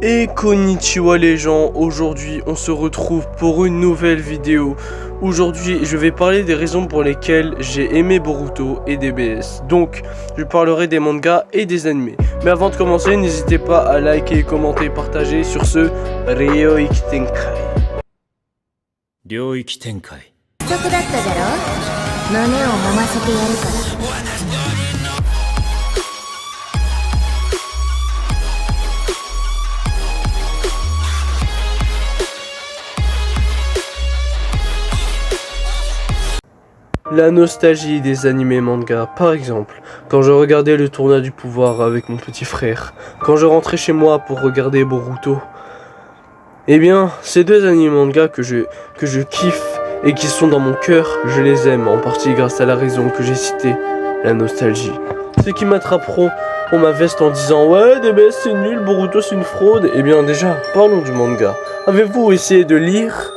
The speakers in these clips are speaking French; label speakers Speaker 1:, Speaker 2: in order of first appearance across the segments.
Speaker 1: Et konnichiwa les gens, aujourd'hui on se retrouve pour une nouvelle vidéo. Aujourd'hui je vais parler des raisons pour lesquelles j'ai aimé Boruto et DBS. Donc je parlerai des mangas et des animés. Mais avant de commencer, n'hésitez pas à liker, commenter, partager. Sur ce, Ryoiki Tenkai.
Speaker 2: 領域展開
Speaker 3: 不足だったじゃろ豆を揉ませてやるから
Speaker 1: La nostalgie des animés mangas, par exemple, quand je regardais le tournoi du pouvoir avec mon petit frère, quand je rentrais chez moi pour regarder Boruto. Eh bien, ces deux animés mangas que je kiffe et qui sont dans mon cœur, je les aime, en partie grâce à la raison que j'ai citée, la nostalgie. Ceux qui m'attraperont pour ma veste en disant « Ouais, DBS c'est nul, Boruto c'est une fraude », eh bien déjà, parlons du manga. Avez-vous essayé de lire ?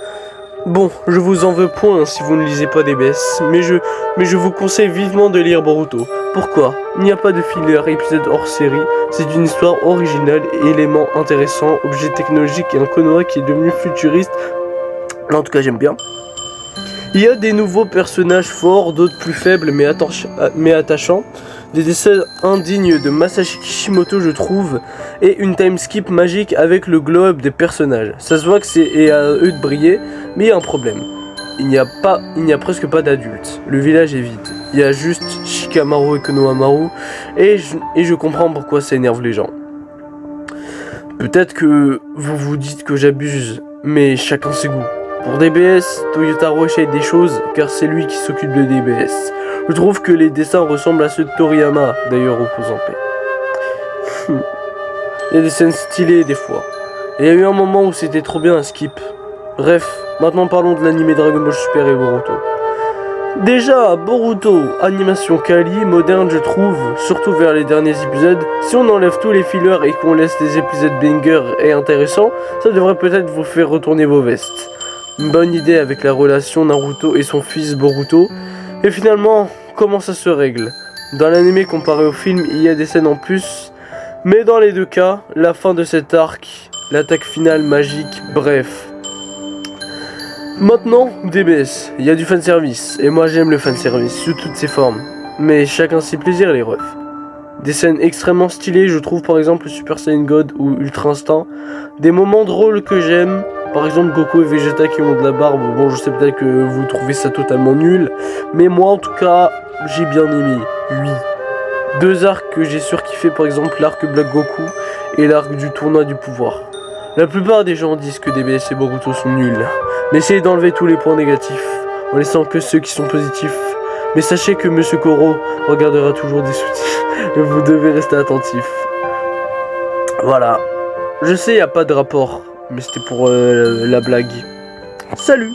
Speaker 1: Bon, je vous en veux point si vous ne lisez pas DBS, mais je vous conseille vivement de lire Boruto. Pourquoi ? Il n'y a pas de filler, épisode hors série, c'est une histoire originale, éléments intéressants, objet technologique et un Konoha qui est devenu futuriste. En tout cas, j'aime bien. Il y a des nouveaux personnages forts, d'autres plus faibles mais attachants. Des dessins indignes de Masashi Kishimoto, je trouve, et une time skip magique avec le glow-up des personnages. Ça se voit que c'est à eux de briller, mais il y a un problème. Il n'y a presque pas d'adultes. Le village est vide. Il y a juste Shikamaru et Konohamaru, et je comprends pourquoi ça énerve les gens. Peut-être que vous vous dites que j'abuse, mais chacun ses goûts. Pour DBS, Toyotaro essaye des choses, car c'est lui qui s'occupe de DBS. Je trouve que les dessins ressemblent à ceux de Toriyama, d'ailleurs repose en paix. Il y a des scènes stylées des fois. Et il y a eu un moment où c'était trop bien à skip. Bref, maintenant parlons de l'anime Dragon Ball Super et Boruto. Déjà, Boruto, animation quali, moderne je trouve, surtout vers les derniers épisodes. Si on enlève tous les fillers et qu'on laisse les épisodes banger et intéressants, ça devrait peut-être vous faire retourner vos vestes. Une bonne idée avec la relation Naruto et son fils Boruto. Et finalement, comment ça se règle ? Dans l'anime comparé au film, il y a des scènes en plus, mais dans les deux cas, la fin de cet arc, l'attaque finale magique, bref. Maintenant, DBS, il y a du fanservice, et moi j'aime le fanservice sous toutes ses formes, mais chacun ses plaisirs les refs. Des scènes extrêmement stylées, je trouve par exemple Super Saiyan God ou Ultra Instinct, des moments drôles que j'aime. Par exemple Goku et Vegeta qui ont de la barbe, bon je sais peut-être que vous trouvez ça totalement nul, mais moi en tout cas j'ai bien aimé, oui. Deux arcs que j'ai surkiffé, par exemple l'arc Black Goku et l'arc du tournoi du pouvoir. La plupart des gens disent que DBS et Boruto sont nuls, mais essayez d'enlever tous les points négatifs, en laissant que ceux qui sont positifs. Mais sachez que Monsieur Koro regardera toujours des sous-titres, et vous devez rester attentif. Voilà, je sais il n'y a pas de rapport. Mais c'était pour la blague. Salut!